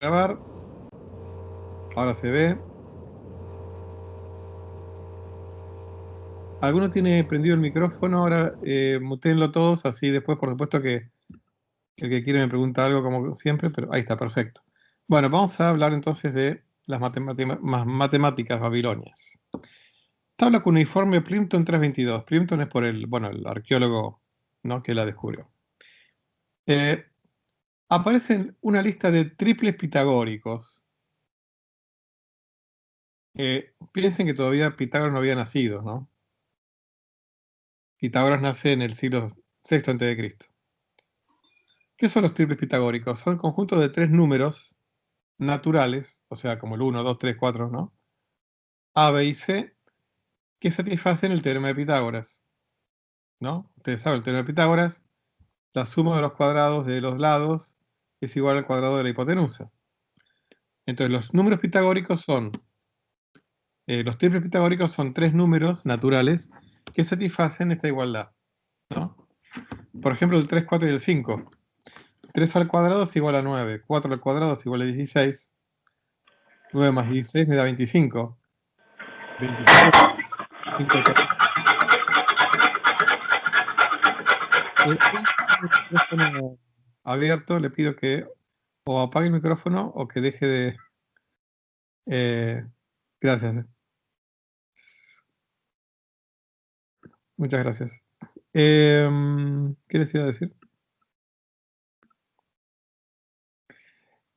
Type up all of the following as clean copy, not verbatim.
grabar. Ahora se ve. ¿Alguno tiene prendido el micrófono? Ahora mutéenlo todos, así después, por supuesto, que el que quiere me pregunta algo como siempre, pero ahí está, perfecto. Bueno, vamos a hablar entonces de las matemáticas babilonias. Tabla cuneiforme Plimpton 322. Plimpton es por el arqueólogo, ¿no?, que la descubrió. Aparece una lista de triples pitagóricos. Piensen que todavía Pitágoras no había nacido, ¿no? Pitágoras nace en el siglo VI a.C. ¿Qué son los triples pitagóricos? Son conjuntos de tres números naturales, o sea, como el 1, 2, 3, 4, ¿no? A, B y C, que satisfacen el teorema de Pitágoras, ¿no? Ustedes saben el teorema de Pitágoras, la suma de los cuadrados de los lados es igual al cuadrado de la hipotenusa. Entonces, los números pitagóricos son, los triples pitagóricos son tres números naturales que satisfacen esta igualdad, ¿no? Por ejemplo, el 3, 4 y el 5. 3 al cuadrado es igual a 9, 4 al cuadrado es igual a 16, 9 más 16 me da 25. 25 5 al cuadrado. El micrófono abierto, le pido que o apague el micrófono o que deje de... gracias. Muchas gracias. ¿Qué les iba a decir?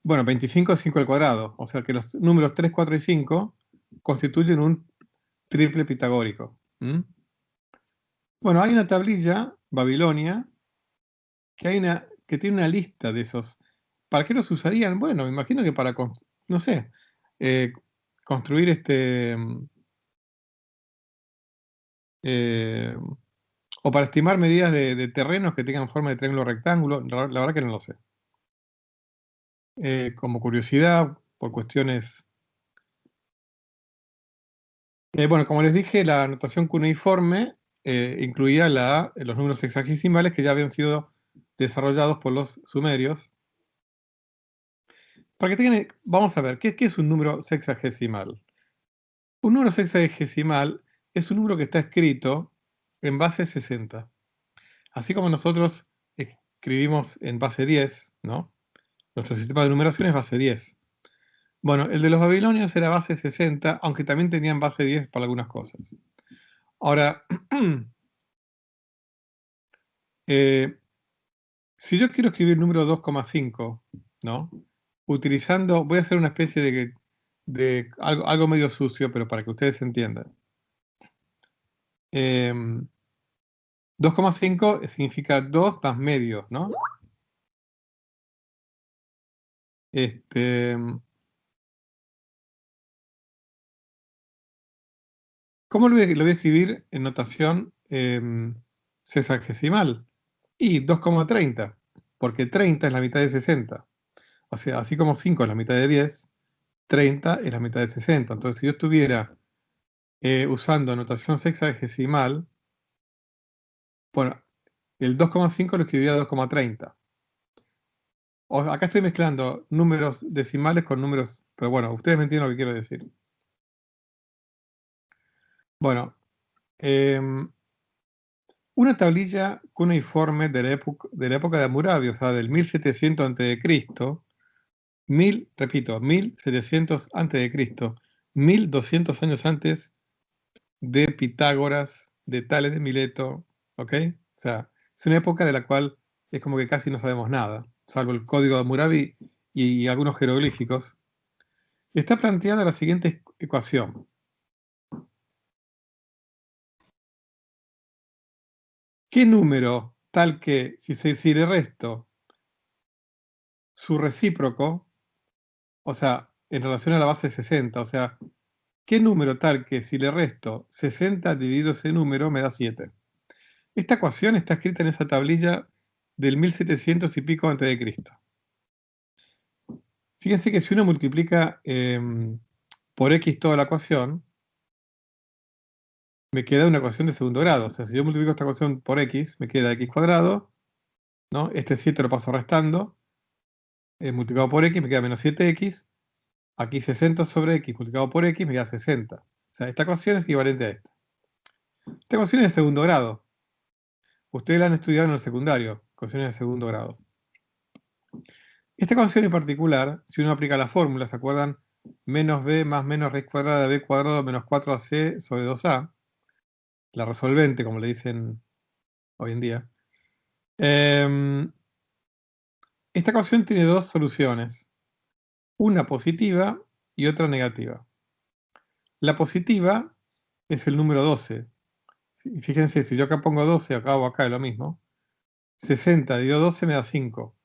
Bueno, 25 es 5 al cuadrado. O sea que los números 3, 4 y 5 constituyen un triple pitagórico. Bueno, hay una tablilla, Babilonia, que tiene una lista de esos. ¿Para qué los usarían? Bueno, me imagino que para, no sé, construir o para estimar medidas de terrenos que tengan forma de triángulo rectángulo. La verdad que no lo sé. Como curiosidad, por cuestiones... bueno, como les dije, la notación cuneiforme incluía los números sexagesimales que ya habían sido desarrollados por los sumerios. Para que tengan, vamos a ver, ¿qué es un número sexagesimal? Un número sexagesimal es un número que está escrito en base 60. Así como nosotros escribimos en base 10, ¿no? Nuestro sistema de numeración es base 10. Bueno, el de los babilonios era base 60, aunque también tenían base 10 para algunas cosas. Ahora, si yo quiero escribir el número 2,5, ¿no? Utilizando, voy a hacer una especie de algo medio sucio, pero para que ustedes entiendan. 2,5 significa 2 más medio, ¿no? ¿Cómo lo voy a escribir en notación sexagesimal? Y 2,30, porque 30 es la mitad de 60. O sea, así como 5 es la mitad de 10, 30 es la mitad de 60. Entonces, si yo estuviera usando notación sexagesimal, bueno, el 2,5 lo escribiría 2,30. Acá estoy mezclando números decimales con números, pero bueno, ustedes me entienden lo que quiero decir. Bueno, una tablilla cuneiforme de la época de Hammurabi, o sea, del 1700 a.C., repito, 1700 a.C., 1200 años antes de Pitágoras, de Tales de Mileto, ¿ok? O sea, es una época de la cual es como que casi no sabemos nada, salvo el código de Hammurabi y algunos jeroglíficos. Está planteada la siguiente ecuación. ¿Qué número tal que, si le resto su recíproco, o sea, en relación a la base 60, o sea, ¿qué número tal que si le resto 60 dividido ese número me da 7? Esta ecuación está escrita en esa tablilla del 1700 y pico antes de Cristo. Fíjense que si uno multiplica por x toda la ecuación, me queda una ecuación de segundo grado. O sea, si yo multiplico esta ecuación por x, me queda x cuadrado, ¿no? Este 7 lo paso restando, multiplicado por x me queda menos 7x. Aquí 60 sobre x multiplicado por x me queda 60. O sea, esta ecuación es equivalente a esta. Esta ecuación es de segundo grado. Ustedes la han estudiado en el secundario, ecuaciones de segundo grado. Esta ecuación en particular, si uno aplica la fórmula, ¿se acuerdan? Menos b más menos raíz cuadrada de b cuadrado menos 4ac sobre 2a. La resolvente, como le dicen hoy en día. Esta ecuación tiene dos soluciones. Una positiva y otra negativa. La positiva es el número 12. Y fíjense, si yo acá pongo 12, acá o acá es lo mismo. 60 dividido 12 me da 5.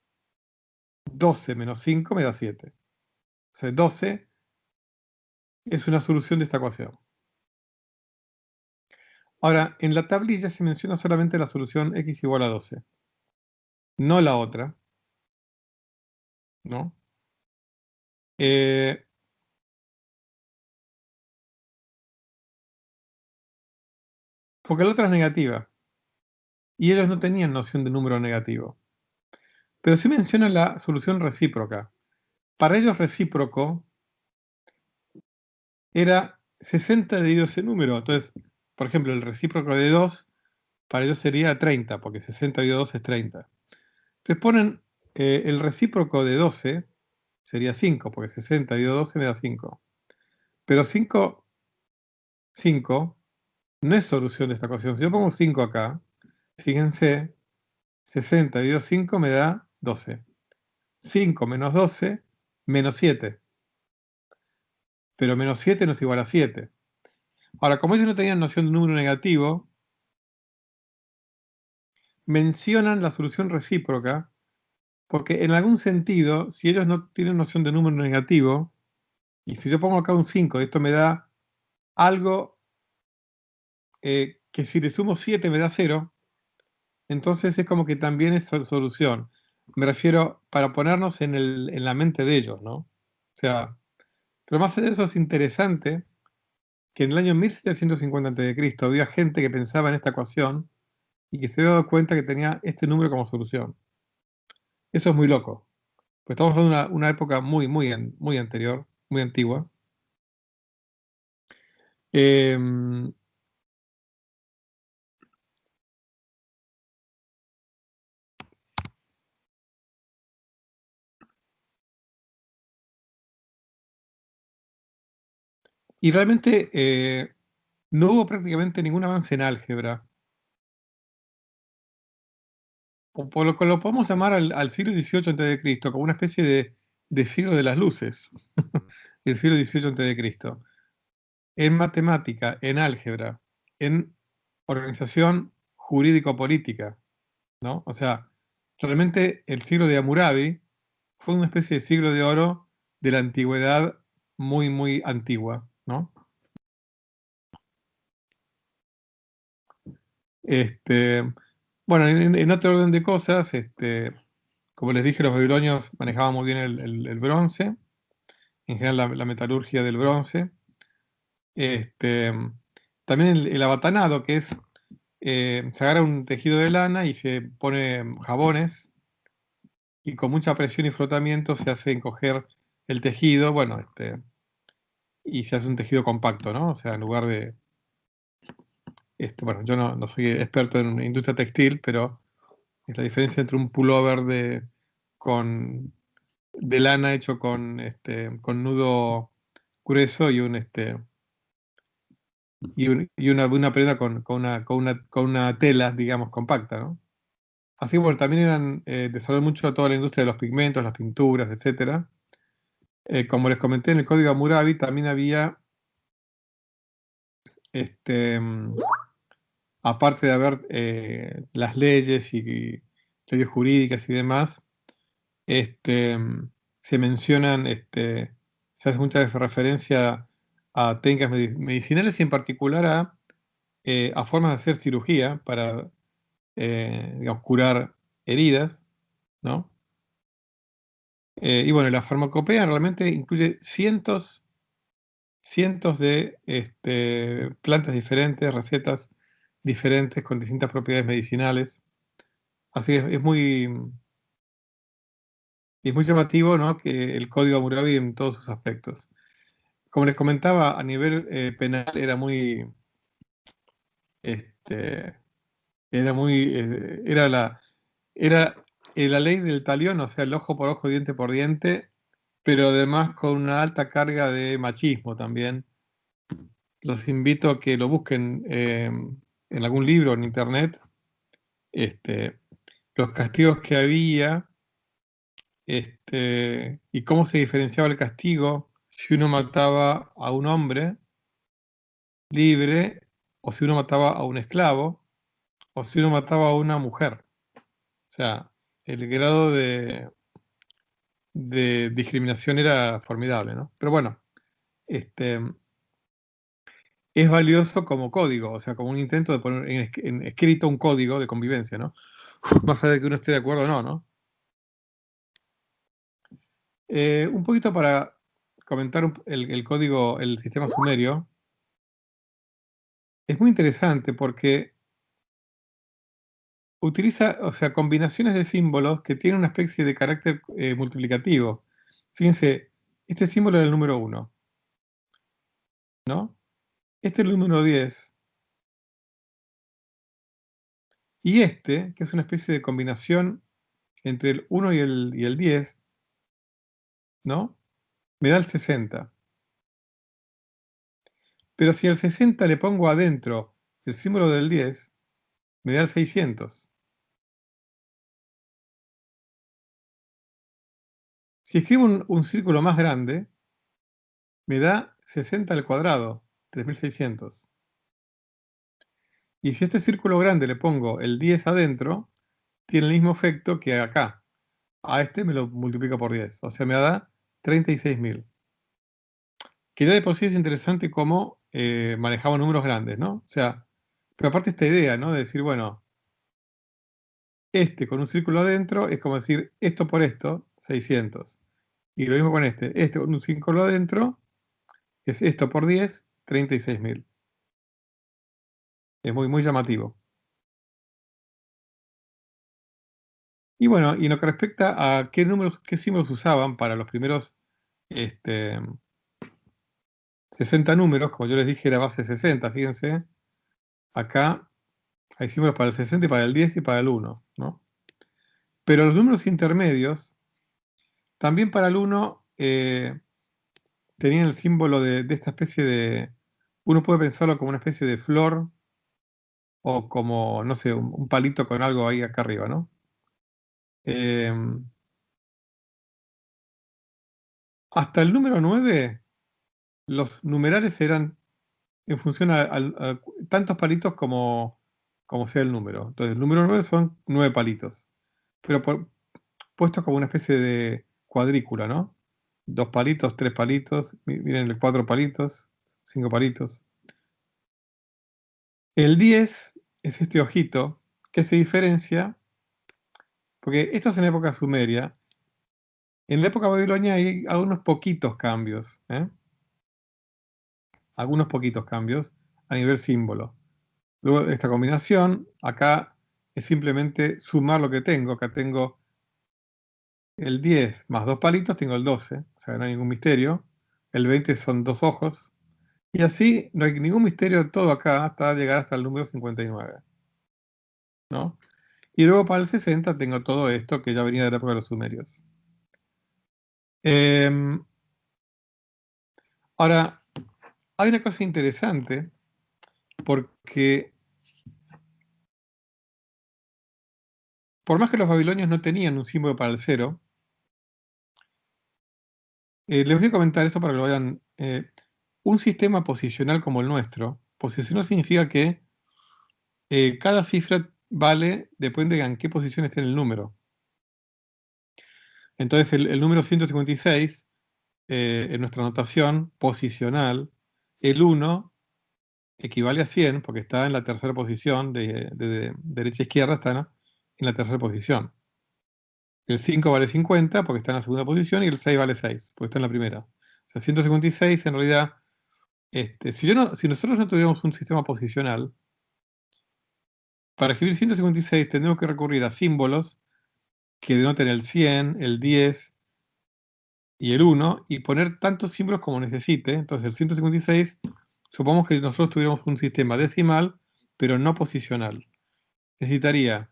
12 menos 5 me da 7. O sea, 12 es una solución de esta ecuación. Ahora, en la tablilla se menciona solamente la solución x igual a 12. No la otra. ¿No? Porque la otra es negativa. Y ellos no tenían noción de número negativo. Pero sí menciona la solución recíproca. Para ellos recíproco era 60 dividido ese número. Entonces, por ejemplo, el recíproco de 2 para ellos sería 30, porque 60 dividido 2 es 30. Entonces ponen el recíproco de 12 sería 5, porque 60 dividido 12 me da 5. Pero 5 no es solución de esta ecuación. Si yo pongo 5 acá, fíjense, 60 dividido 5 me da 12. 5 menos 12, menos 7. Pero menos 7 no es igual a 7. Ahora, como ellos no tenían noción de número negativo, mencionan la solución recíproca, porque en algún sentido, si ellos no tienen noción de número negativo, y si yo pongo acá un 5, esto me da algo que si le sumo 7 me da 0, entonces es como que también es solución. Me refiero para ponernos en la mente de ellos, ¿no? O sea, pero más allá de eso es interesante que en el año 1750 a.C. había gente que pensaba en esta ecuación y que se había dado cuenta que tenía este número como solución. Eso es muy loco. Pues estamos hablando de una época muy anterior, muy antigua. Em, y realmente no hubo prácticamente ningún avance en álgebra. O por lo que lo podemos llamar al siglo XVIII a.C., como una especie de siglo de las luces. El siglo XVIII a.C. En matemática, en álgebra, en organización jurídico-política, ¿no? O sea, realmente el siglo de Hammurabi fue una especie de siglo de oro de la antigüedad muy antigua, ¿no? Este, bueno, en otro orden de cosas, como les dije, los babilonios manejaban muy bien el bronce, en general la metalurgia del bronce. Este, también el abatanado, que es, se agarra un tejido de lana y se pone jabones, y con mucha presión y frotamiento se hace encoger el tejido, bueno, y se hace un tejido compacto, ¿no? O sea, en lugar de, bueno, yo no soy experto en industria textil, pero es la diferencia entre un pullover con, de lana hecho con nudo grueso y una prenda con una tela, digamos, compacta, ¿no? Así que bueno, también desarrolló mucho toda la industria de los pigmentos, las pinturas, etcétera. Como les comenté, en el código Hammurabi también había, este, mm, aparte de haber las leyes y leyes jurídicas y demás, se mencionan, se hace mucha referencia a técnicas medicinales y en particular a formas de hacer cirugía para, digamos, curar heridas, ¿no? Y bueno, la farmacopea realmente incluye cientos de plantas diferentes, recetas diferentes con distintas propiedades medicinales. Así que es muy, Y es muy llamativo, ¿no?, que el código Hammurabi en todos sus aspectos. Como les comentaba, a nivel penal este, era la ley del talión, o sea, el ojo por ojo, diente por diente, pero además con una alta carga de machismo también. Los invito a que lo busquen en algún libro, en internet, los castigos que había, y cómo se diferenciaba el castigo si uno mataba a un hombre libre, o si uno mataba a un esclavo, o si uno mataba a una mujer. O sea, el grado de discriminación era formidable, ¿no? Pero bueno, este, es valioso como código, o sea, como un intento de poner en escrito un código de convivencia, ¿no? Más allá de que uno esté de acuerdo o no, ¿no? Un poquito para comentar el código, el sistema sumerio, es muy interesante porque utiliza, o sea, combinaciones de símbolos que tienen una especie de carácter multiplicativo. Fíjense, este símbolo es el número 1, ¿no? Este es el número 10. Y este, que es una especie de combinación entre el 1 y el 10, ¿no?, me da el 60. Pero si al 60 le pongo adentro el símbolo del 10, me da el 600. Si escribo un círculo más grande, me da 60 al cuadrado, 3600. Y si a este círculo grande le pongo el 10 adentro, tiene el mismo efecto que acá. A este me lo multiplica por 10, o sea, me da 36.000. Que ya de por sí es interesante cómo manejamos números grandes, ¿no? O sea, pero aparte esta idea, ¿no?, de decir, bueno, este con un círculo adentro es como decir esto por esto, 600. Y lo mismo con este con un círculo adentro es esto por 10, 36.000. Es muy, muy llamativo. Y bueno, y en lo que respecta a qué números, qué símbolos usaban para los primeros este, 60 números, como yo les dije, era base 60, fíjense. Acá hay símbolos para el 60 y para el 10 y para el 1, ¿no? Pero los números intermedios, también para el 1, tenían el símbolo de esta especie de, uno puede pensarlo como una especie de flor o como, no sé, un palito con algo ahí acá arriba, ¿no? Hasta el número 9, los numerales eran en función a tantos palitos como sea el número. Entonces, el número 9 son 9 palitos, pero puestos como una especie de cuadrícula, ¿no? 2 palitos, 3 palitos, miren, 4 palitos, 5 palitos. El 10 es este ojito que se diferencia, porque esto es en la época sumeria. En la época babilonia hay algunos poquitos cambios, algunos poquitos cambios a nivel símbolo. Luego esta combinación, acá es simplemente sumar lo que tengo. Acá tengo el 10 más 2 palitos, tengo el 12, o sea, no hay ningún misterio. El 20 son 2 ojos. Y así no hay ningún misterio de todo acá hasta llegar hasta el número 59, ¿no? Y luego para el 60 tengo todo esto que ya venía de la época de los sumerios. Ahora, hay una cosa interesante, porque por más que los babilonios no tenían un símbolo para el 0, les voy a comentar esto para que lo vean. Un sistema posicional como el nuestro, posicional significa que cada cifra vale, depende de en qué posición esté en el número. Entonces, el número 156, en nuestra notación posicional, el 1 equivale a 100 porque está en la tercera posición, de derecha a izquierda está, ¿no?, en la tercera posición. El 5 vale 50 porque está en la segunda posición y el 6 vale 6 porque está en la primera. O sea, 156 en realidad, si nosotros no tuviéramos un sistema posicional, para escribir 156 tendríamos que recurrir a símbolos que denoten el 100, el 10, y el 1 y poner tantos símbolos como necesite. Entonces, el 156, supongamos que nosotros tuviéramos un sistema decimal, pero no posicional. Necesitaría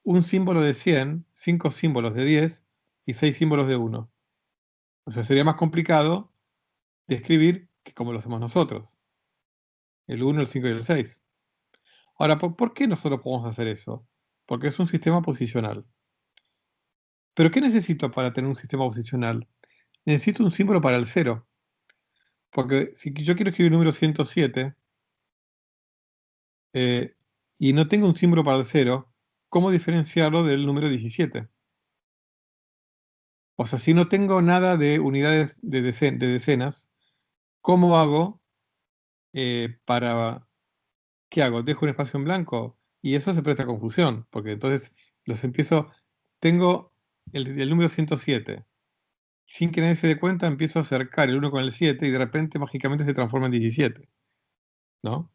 un símbolo de 100, 5 símbolos de 10 y 6 símbolos de 1. O sea, sería más complicado de escribir que como lo hacemos nosotros. El 1, el 5 y el 6. Ahora, ¿por qué nosotros podemos hacer eso? Porque es un sistema posicional. ¿Pero qué necesito para tener un sistema posicional? Necesito un símbolo para el 0. Porque si yo quiero escribir el número 107 y no tengo un símbolo para el 0, ¿cómo diferenciarlo del número 17? O sea, si no tengo nada de unidades de decenas, ¿cómo hago para... ¿Qué hago? ¿Dejo un espacio en blanco? Y eso se presta a confusión, porque entonces los empiezo... Tengo el número 107. Sin que nadie se dé cuenta, empiezo a acercar el 1 con el 7 y de repente mágicamente se transforma en 17, ¿no?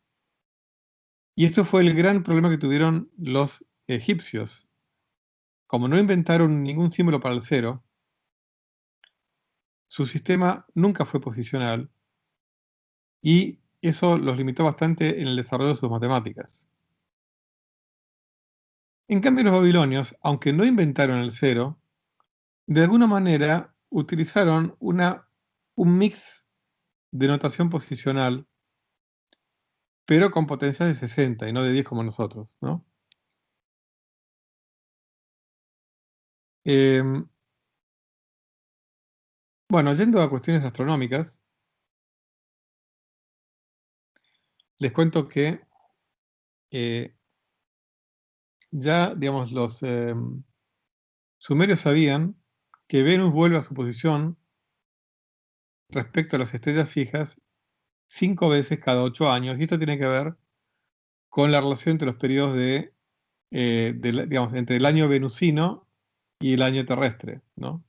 Y esto fue el gran problema que tuvieron los egipcios. Como no inventaron ningún símbolo para el 0, su sistema nunca fue posicional y eso los limitó bastante en el desarrollo de sus matemáticas. En cambio, los babilonios, aunque no inventaron el 0, de alguna manera utilizaron un mix de notación posicional, pero con potencias de 60 y no de 10 como nosotros, ¿no? Bueno, yendo a cuestiones astronómicas, les cuento que ya, digamos, los sumerios sabían que Venus vuelve a su posición respecto a las estrellas fijas 5 veces cada 8 años, y esto tiene que ver con la relación entre los periodos digamos, entre el año venusino y el año terrestre, ¿no?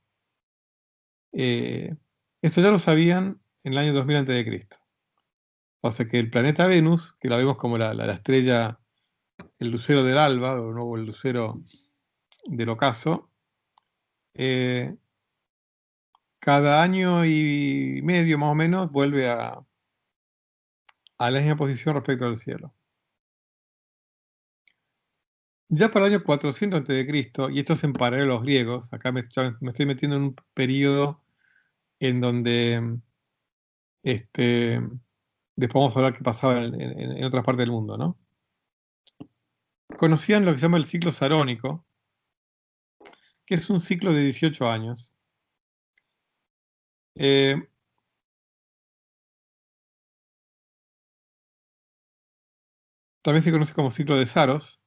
Esto ya lo sabían en el año 2000 a.C. O sea que el planeta Venus, que la vemos como la estrella, el lucero del alba, o no, el lucero del ocaso, eh, cada año y medio más o menos vuelve a la misma posición respecto al cielo. Ya para el año 400 a.C., y esto es en paralelo a los griegos, acá me estoy metiendo en un periodo en donde después vamos a hablar qué pasaba en otras partes del mundo, ¿no? Conocían lo que se llama el ciclo sarónico, que es un ciclo de 18 años. Eh, También se conoce como ciclo de Saros,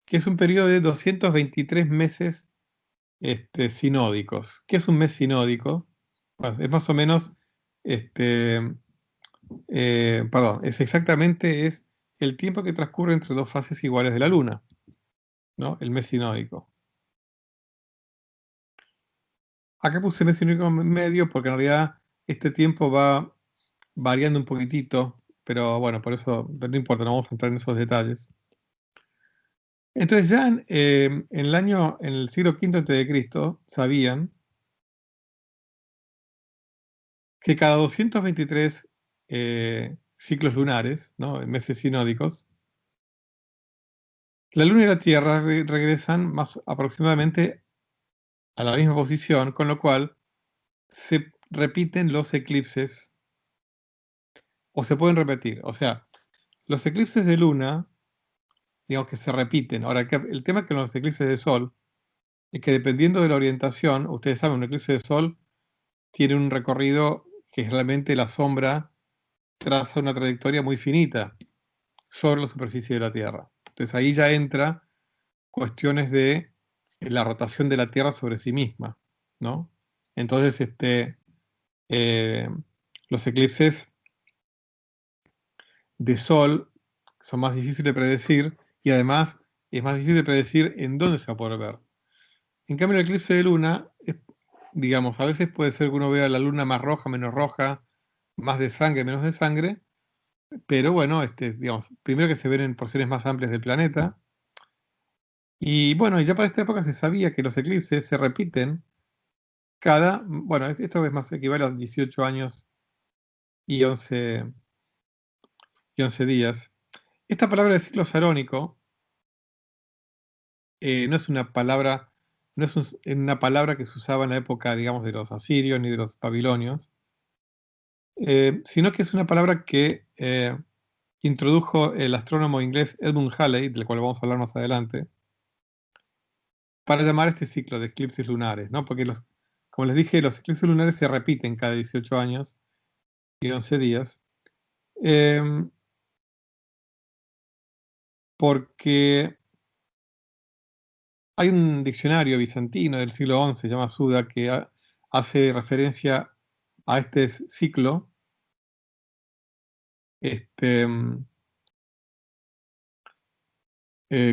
que es un periodo de 223 meses sinódicos. ¿Qué es un mes sinódico? Bueno, es más o menos, perdón, es el tiempo que transcurre entre dos fases iguales de la Luna, ¿no? El mes sinódico. Acá puse mes sinódico medio porque en realidad este tiempo va variando un poquitito, pero bueno, por eso no importa, no vamos a entrar en esos detalles. Entonces ya en el siglo V a.C., sabían que cada 223 ciclos lunares, ¿no? Meses sinódicos, la Luna y la Tierra regresan más aproximadamente a la misma posición, con lo cual se repiten los eclipses, o se pueden repetir. O sea, los eclipses de Luna, digamos que se repiten. Ahora, el tema con los eclipses de Sol es que dependiendo de la orientación, ustedes saben, un eclipse de Sol tiene un recorrido que realmente la sombra traza una trayectoria muy finita sobre la superficie de la Tierra. Entonces ahí ya entra cuestiones de la rotación de la Tierra sobre sí misma, ¿no? Entonces, eh, los eclipses de Sol son más difíciles de predecir y además es más difícil de predecir en dónde se va a poder ver. En cambio, el eclipse de Luna, digamos, a veces puede ser que uno vea la Luna más roja, menos roja, más de sangre, menos de sangre, pero bueno, digamos, primero que se ven en porciones más amplias del planeta. Y bueno, ya para esta época se sabía que los eclipses se repiten bueno, esto es más, equivale a 18 años y 11 días. Esta palabra de ciclo sarónico no es una palabra que se usaba en la época, digamos, de los asirios ni de los babilonios, sino que es una palabra que introdujo el astrónomo inglés Edmund Halley, del cual vamos a hablar más adelante, para llamar este ciclo de eclipses lunares, ¿no? Porque como les dije, los eclipses lunares se repiten cada 18 años y 11 días, porque hay un diccionario bizantino del siglo XI, se llama Suda, que hace referencia a este ciclo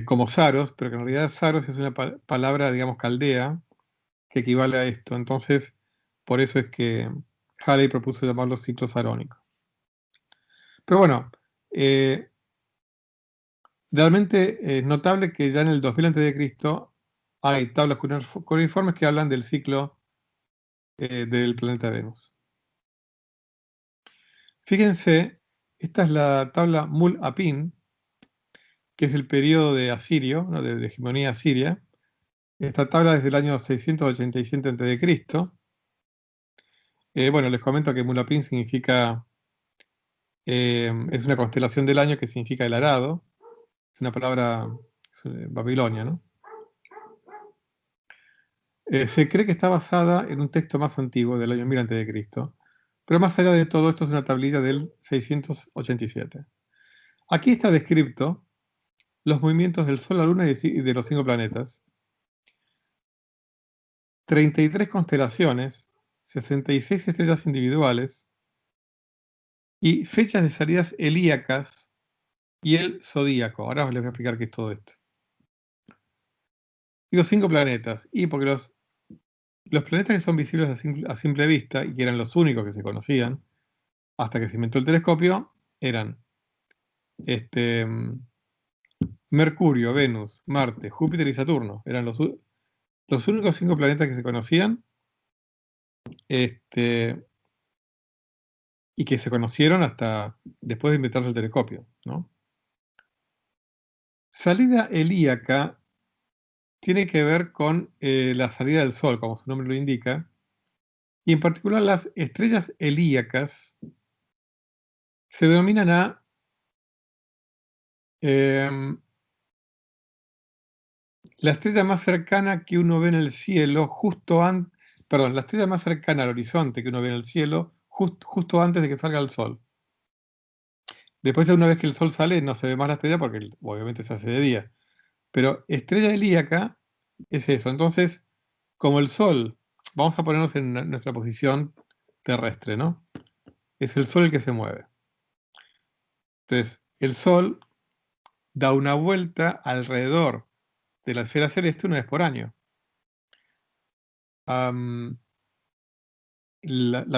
como Saros, pero que en realidad Saros es una palabra, digamos, caldea, que equivale a esto. Entonces, por eso es que Halley propuso llamarlo ciclo sarónico. Pero bueno, realmente es notable que ya en el 2000 a.C. hay tablas cuneiformes que hablan del ciclo del planeta Venus. Fíjense, esta es la tabla Mul-Apin, que es el periodo de Asirio, ¿no? de hegemonía asiria. Esta tabla es del año 687 a.C. Bueno, les comento que Mulapin significa, es una constelación del año que significa el arado. Es una palabra babilonia, ¿no? Se cree que está basada en un texto más antiguo, del año 1000 a.C. Pero más allá de todo, esto es una tablilla del 687. Aquí está descrito los movimientos del Sol, la Luna y de los 5 planetas. 33 constelaciones, 66 estrellas individuales y fechas de salidas helíacas y el zodíaco. Ahora les voy a explicar qué es todo esto. Digo 5 planetas, y porque los planetas que son visibles a simple vista, y que eran los únicos que se conocían, hasta que se inventó el telescopio, eran Mercurio, Venus, Marte, Júpiter y Saturno. Eran los únicos 5 planetas que se conocían, y que se conocieron hasta después de inventarse el telescopio, ¿no? Salida helíaca tiene que ver con la salida del Sol, como su nombre lo indica, y en particular las estrellas helíacas se denominan a la estrella más cercana que uno ve en el cielo la estrella más cercana al horizonte que uno ve en el cielo justo antes de que salga el Sol. Después, una vez que el Sol sale, no se ve más la estrella porque obviamente se hace de día. Pero estrella helíaca es eso. Entonces, como el Sol, vamos a ponernos en nuestra posición terrestre, ¿no? Es el Sol el que se mueve. Entonces, el Sol da una vuelta alrededor de la esfera celeste una vez por año. La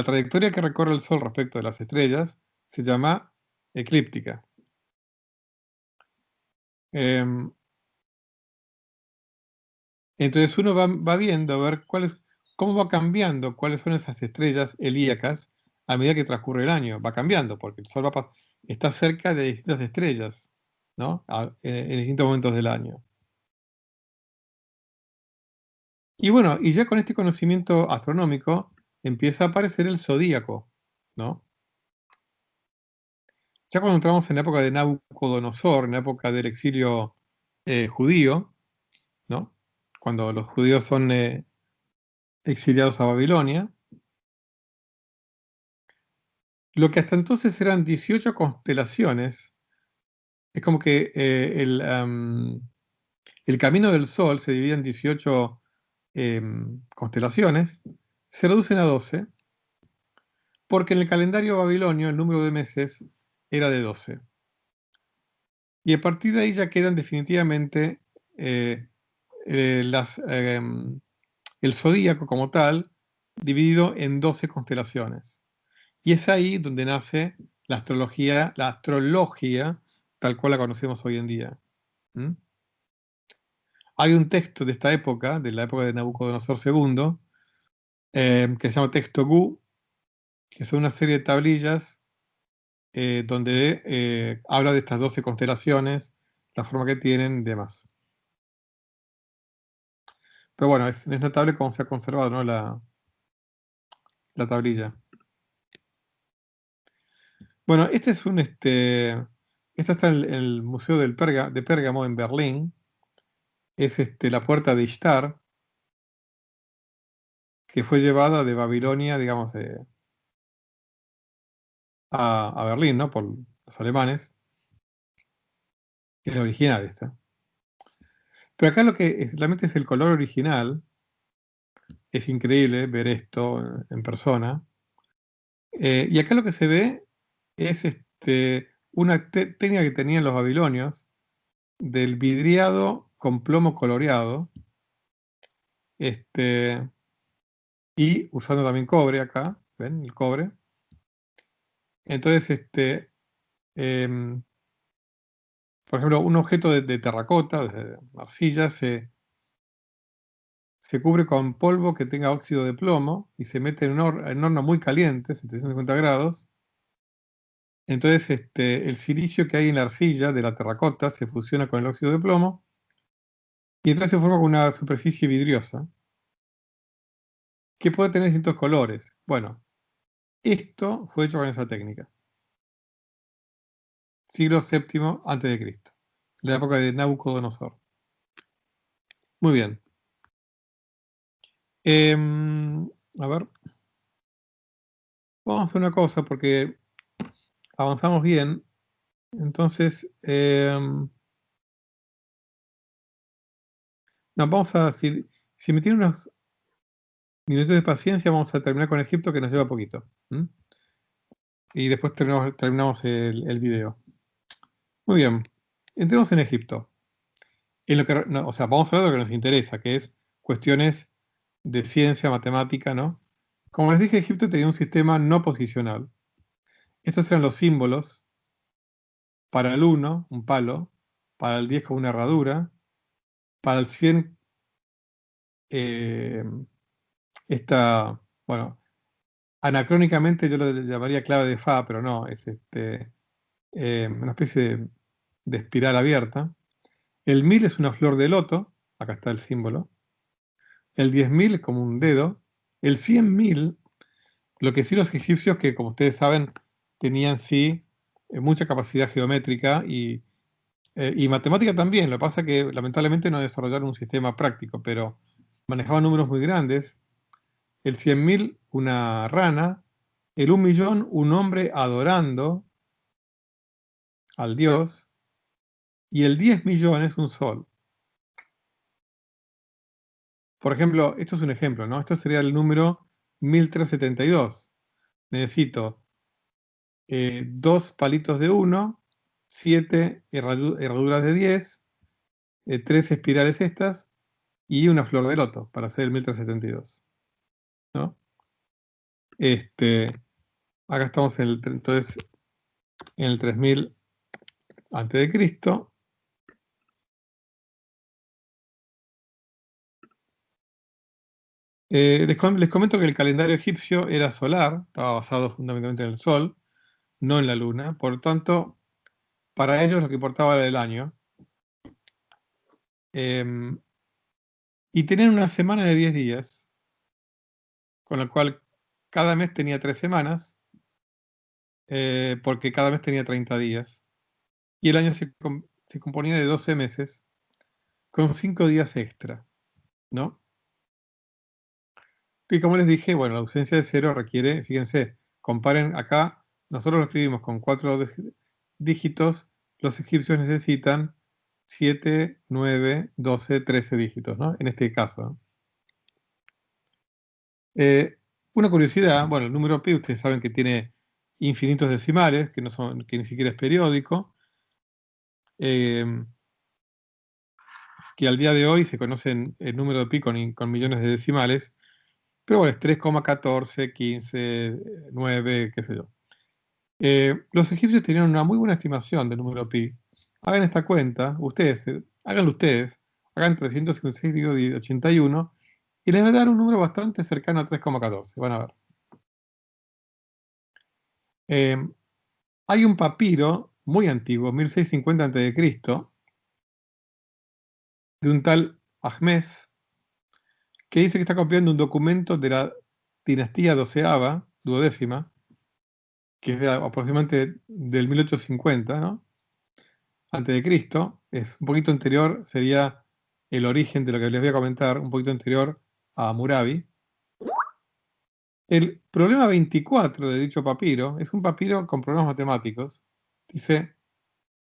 trayectoria que recorre el Sol respecto de las estrellas se llama eclíptica. Entonces uno va viendo a ver cómo va cambiando, cuáles son esas estrellas helíacas a medida que transcurre el año. Va cambiando, porque el Sol está cerca de distintas estrellas, ¿no? En distintos momentos del año. Y bueno, y ya con este conocimiento astronómico empieza a aparecer el zodíaco, ¿no? Ya cuando entramos en la época de Nabucodonosor, en la época del exilio judío, ¿no? Cuando los judíos son exiliados a Babilonia, lo que hasta entonces eran 18 constelaciones, es como que el camino del Sol se divide en 18 constelaciones, se reducen a 12, porque en el calendario babilonio el número de meses era de 12. Y a partir de ahí ya quedan definitivamente el zodíaco como tal, dividido en 12 constelaciones. Y es ahí donde nace la astrología tal cual la conocemos hoy en día. ¿Mm? Hay un texto de esta época, de la época de Nabucodonosor II, que se llama Texto Gu, que son una serie de tablillas donde habla de estas 12 constelaciones, la forma que tienen y demás. Pero bueno, es notable cómo se ha conservado, ¿no? la tablilla. Bueno, esto está en el Museo de Pérgamo en Berlín. Es la puerta de Ishtar, que fue llevada de Babilonia, digamos, a Berlín, ¿no? Por los alemanes. Es la original esta. Pero acá lo que realmente es el color original. Es increíble ver esto en persona. Y acá lo que se ve es una técnica que tenían los babilonios del vidriado con plomo coloreado, y usando también cobre acá, ¿ven? El cobre. Entonces, em, por ejemplo, un objeto de terracota, de arcilla, se cubre con polvo que tenga óxido de plomo y se mete en un horno muy caliente, 750 grados. Entonces, el silicio que hay en la arcilla de la terracota se fusiona con el óxido de plomo y entonces se forma una superficie vidriosa que puede tener distintos colores. Bueno, esto fue hecho con esa técnica. Siglo VII a.C., la época de Nabucodonosor. Muy bien. A ver, vamos a hacer una cosa porque avanzamos bien. Entonces, no, si me tienen unos minutos de paciencia, vamos a terminar con Egipto, que nos lleva poquito. Y después terminamos el video. Muy bien. Entremos en Egipto. O sea, vamos a hablar de lo que nos interesa, que es cuestiones de ciencia, matemática, ¿no? Como les dije, Egipto tenía un sistema no posicional. Estos eran los símbolos para el 1, un palo, para el 10 con una herradura, para el 100, bueno, anacrónicamente yo lo llamaría clave de Fa, pero no, es una especie de espiral abierta. El 1000 es una flor de loto, acá está el símbolo. El 10.000 es como un dedo. El 100.000, lo que sí los egipcios, que como ustedes saben, tenían sí mucha capacidad geométrica y matemática también. Lo que pasa es que lamentablemente no desarrollaron un sistema práctico, pero manejaban números muy grandes. El 100.000, una rana. El 1.000.000, un hombre adorando al dios. Y el 10.000.000, un sol. Por ejemplo, esto es un ejemplo, ¿no? Esto sería el número 1372. Necesito 2 palitos de 1, 7 herraduras de 10, 3 espirales estas y una flor de loto para hacer el 1372, ¿no? Acá estamos entonces en el 3000 antes de Cristo. Les comento que el calendario egipcio era solar, estaba basado fundamentalmente en el sol, no en la luna. Por tanto, para ellos lo que importaba era el año. Y tenían una semana de 10 días, con lo cual cada mes tenía 3 semanas, porque cada mes tenía 30 días. Y el año se componía de 12 meses, con 5 días extra, ¿no? Y como les dije, bueno, la ausencia de cero requiere, fíjense, comparen acá, nosotros lo escribimos con 4 dígitos, los egipcios necesitan 7, 9, 12, 13 dígitos, ¿no? En este caso, ¿no? Una curiosidad, bueno, el número pi, ustedes saben que tiene infinitos decimales, que ni siquiera es periódico, que al día de hoy se conocen el número de pi con millones de decimales, pero bueno, es 3,14, 15, 9, qué sé yo. Los egipcios tenían una muy buena estimación del número pi. Hagan esta cuenta, háganlo ustedes, hagan 356 dividido 81 Y les voy a dar un número bastante cercano a 3,14. Van a ver. Hay un papiro muy antiguo, 1650 a.C., de un tal Ahmes, que dice que está copiando un documento de la dinastía doceava, duodécima, que es de aproximadamente del 1850, ¿no? Antes de Cristo. Es un poquito anterior, sería el origen de lo que les voy a comentar, un poquito anterior a Hammurabi. El problema 24 de dicho papiro es un papiro con problemas matemáticos. Dice,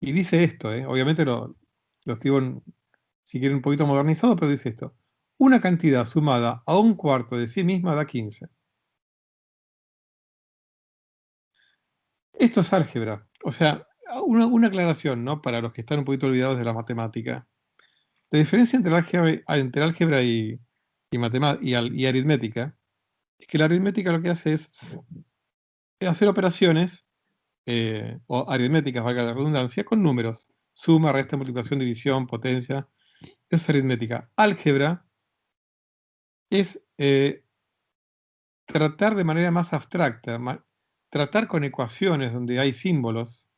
y dice esto, obviamente lo escribo si quieren un poquito modernizado, pero dice esto. Una cantidad sumada a un cuarto de sí misma da 15. Esto es álgebra. O sea, una aclaración, ¿no? Para los que están un poquito olvidados de la matemática. La diferencia entre álgebra y aritmética es que la aritmética lo que hace es hacer operaciones, o aritméticas, valga la redundancia, con números. Suma, resta, multiplicación, división, potencia. Eso es aritmética. Álgebra es tratar de manera más abstracta, tratar con ecuaciones donde hay símbolos,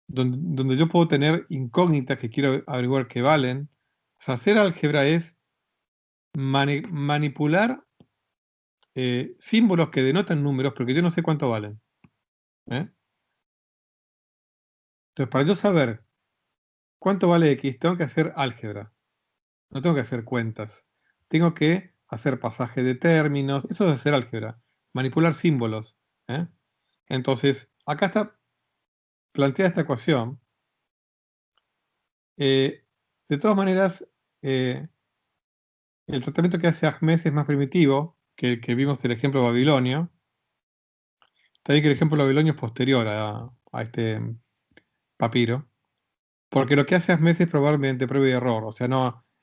donde yo puedo tener incógnitas que quiero averiguar qué valen. O sea, hacer álgebra es manipular símbolos que denotan números, pero que yo no sé cuánto valen. ¿eh? Entonces, para yo saber cuánto vale X, tengo que hacer álgebra. No tengo que hacer cuentas. Tengo que hacer pasaje de términos. Eso es hacer álgebra. Manipular símbolos. ¿eh? Entonces, acá está planteada esta ecuación. De todas maneras, el tratamiento que hace Ahmes es más primitivo que el que vimos en el ejemplo babilonio. Está bien que el ejemplo babilonio es posterior a este papiro. Porque lo que hace Ahmes es probar mediante prueba y error. O sea,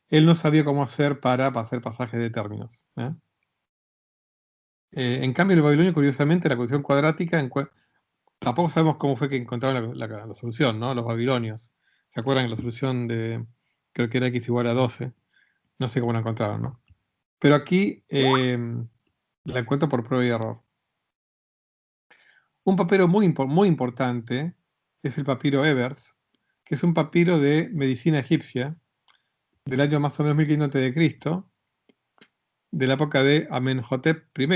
él no sabía cómo hacer para hacer pasajes de términos. En cambio, el babilonio, curiosamente, la ecuación cuadrática, tampoco sabemos cómo fue que encontraron la solución, ¿no? Los babilonios. ¿Se acuerdan de la solución creo que era x igual a 12? No sé cómo la encontraron, ¿no? Pero aquí la encuentro por prueba y error. Un papiro muy importante es el papiro Ebers, que es un papiro de medicina egipcia del año más o menos 1500 a.C., de la época de Amenhotep I,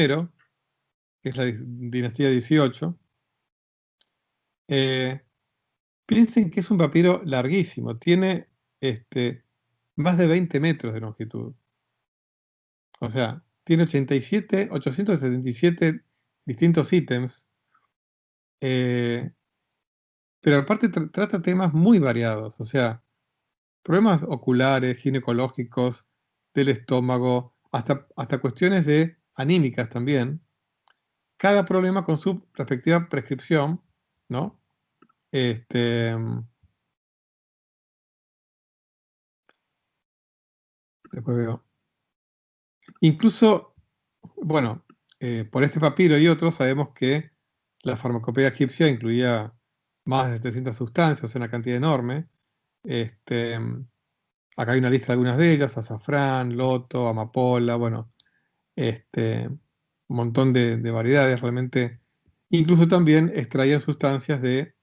que es la dinastía 18. Piensen que es un papiro larguísimo, tiene más de 20 metros de longitud. O sea, tiene 877 distintos ítems, pero aparte trata temas muy variados, o sea, problemas oculares, ginecológicos, del estómago, hasta cuestiones anímicas también. Cada problema con su respectiva prescripción, ¿no? Después veo. Incluso, bueno, por este papiro y otros sabemos que la farmacopea egipcia incluía más de 700 sustancias, una cantidad enorme. Acá hay una lista de algunas de ellas: azafrán, loto, amapola, bueno, un montón de variedades realmente. Incluso también extraían sustancias de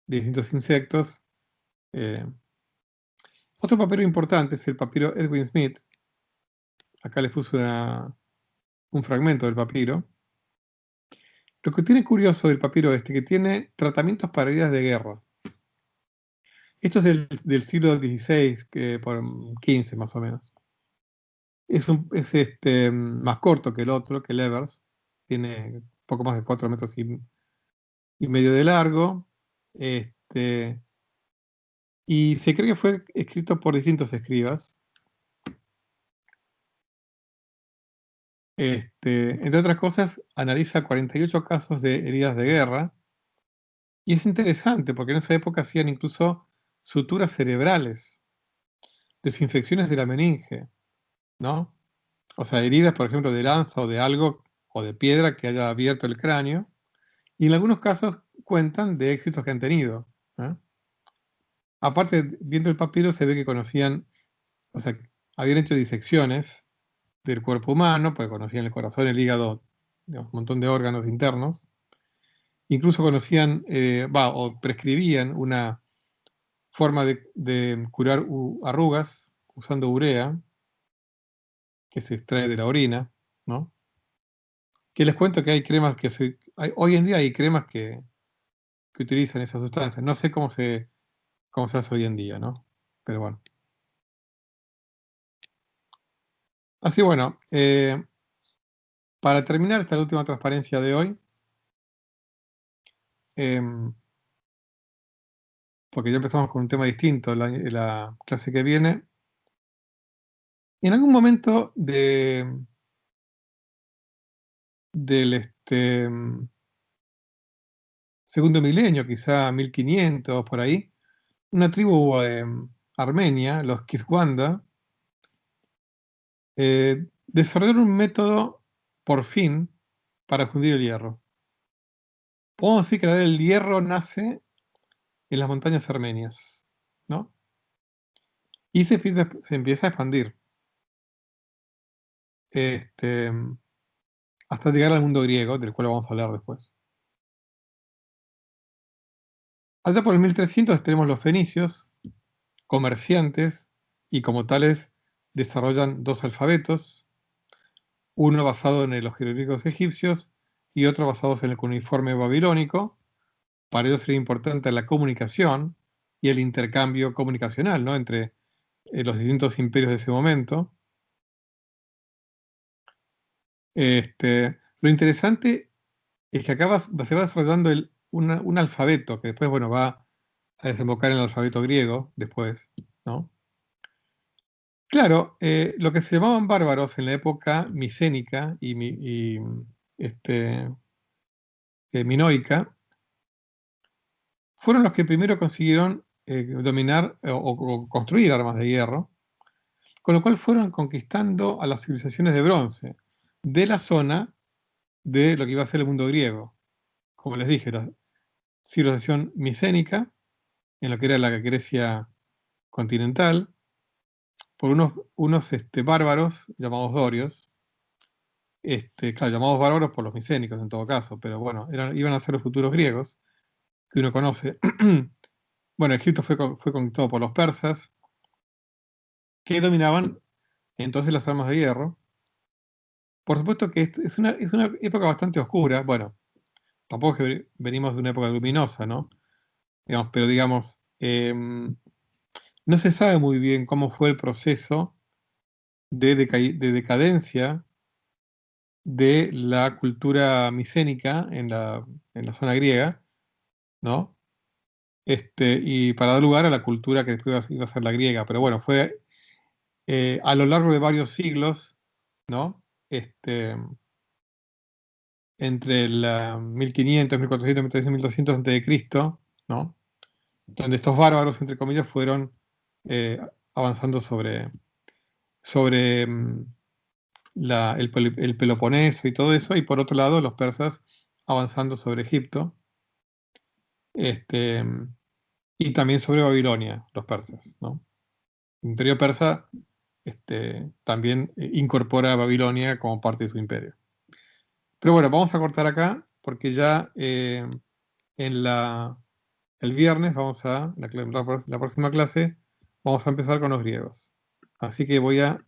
distintos insectos. eh. Otro papiro importante es el papiro Edwin Smith. Acá les puse un fragmento del papiro. Lo que tiene curioso del papiro que tiene tratamientos para heridas de guerra. Esto es del siglo XVI, por XV más o menos. Es más corto que el otro, que el Evers. Tiene poco más de 4 metros y medio de largo. Y se cree que fue escrito por distintos escribas. Entre otras cosas, analiza 48 casos de heridas de guerra. Y es interesante porque en esa época hacían incluso suturas cerebrales, desinfecciones de la meninge, ¿no? O sea, heridas, por ejemplo, de lanza o de algo, o de piedra que haya abierto el cráneo. Y en algunos casos cuentan de éxitos que han tenido. ¿eh? Aparte, viendo el papiro se ve que conocían, o sea, habían hecho disecciones del cuerpo humano, porque conocían el corazón, el hígado, digamos, un montón de órganos internos. Incluso conocían, o prescribían una forma de curar arrugas usando urea, que se extrae de la orina, ¿no? Que les cuento que hay cremas hoy en día hay cremas que utilizan esa sustancia. No sé cómo se hace hoy en día, ¿no? Pero bueno. Así bueno, para terminar esta última transparencia de hoy, em, porque ya empezamos con un tema distinto la clase que viene, en algún momento del segundo milenio, quizá 1500, por ahí, una tribu armenia, los Kiswanda, desarrollaron un método, por fin, para fundir el hierro. Podemos decir que la edad del hierro nace en las montañas armenias, ¿no? Y se empieza a expandir este, hasta llegar al mundo griego, del cual vamos a hablar después. Allá por el 1300 tenemos los fenicios, comerciantes, y como tales desarrollan dos alfabetos, uno basado en los jeroglíficos egipcios y otro basado en el cuneiforme babilónico. Para ellos sería importante la comunicación y el intercambio comunicacional, ¿no?, entre los distintos imperios de ese momento. Lo interesante es que acá se va desarrollando un alfabeto que después, bueno, va a desembocar en el alfabeto griego después, ¿no? Claro, lo que se llamaban bárbaros en la época micénica y este, minoica fueron los que primero consiguieron dominar o construir armas de hierro, con lo cual fueron conquistando a las civilizaciones de bronce de la zona de lo que iba a ser el mundo griego. Como les dije, la civilización micénica, en lo que era la Grecia continental, por unos bárbaros llamados dorios, claro, llamados bárbaros por los micénicos en todo caso, pero bueno, iban a ser los futuros griegos, que uno conoce. Bueno, Egipto fue conquistado por los persas, que dominaban entonces las armas de hierro. Por supuesto que es una época bastante oscura. Bueno, tampoco es que venimos de una época luminosa, ¿no? Digamos, pero digamos, no se sabe muy bien cómo fue el proceso de decadencia de la cultura micénica en la zona griega, ¿no? Y para dar lugar a la cultura que después iba a ser la griega. Pero bueno, fue a lo largo de varios siglos, ¿no? Entre el 1500, 1400, 1300, 1200 antes de Cristo, ¿no? Donde estos bárbaros, entre comillas, fueron avanzando sobre el Peloponeso y todo eso, y por otro lado los persas avanzando sobre Egipto, este, y también sobre Babilonia, los persas, ¿no? El imperio persa también incorpora a Babilonia como parte de su imperio. Pero bueno, vamos a cortar acá porque ya el viernes la próxima clase, vamos a empezar con los griegos. Así que voy a